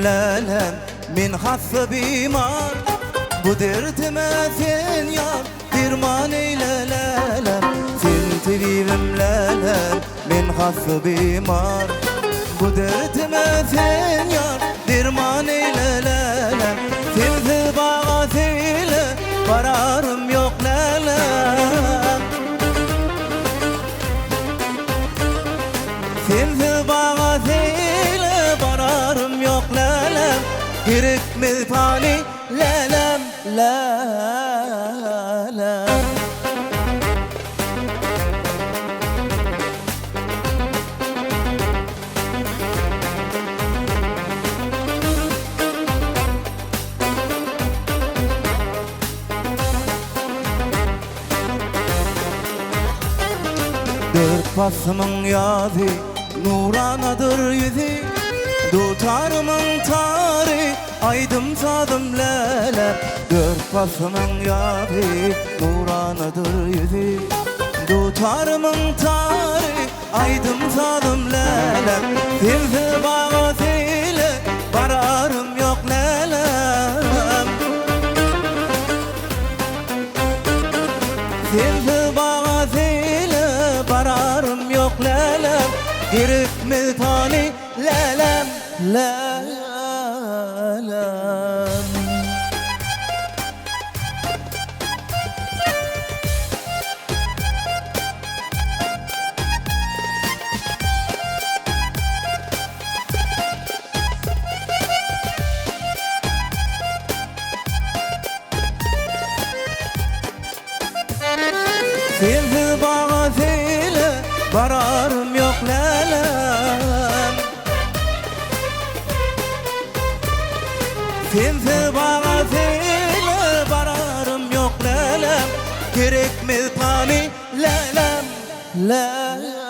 لالم من خف بيمار bu dertime sen yar derman eyle lelem sen tabibim lelem min haf bimar bu dertime sen yar derman eyle lelem sen bağat eyle kararım yok lelem sen bağat eyle kararım yok lelem gerek mi tani lelem lelem dört basımın yazı nuranadır yüzü tutarımın tarih aydım sadım lelem dört basımın yazı nuranadır yüzü tutarımın tarih aydım sadım lelem Filfi bağat ile kararım yok lelem Filfi bağat ile kararım yok lelem gerek mi tani lelem lelem Filfi bağat ile kararım yok lelem Filfi bağat ile kararım yok lelem gerek mi tani lelem lelem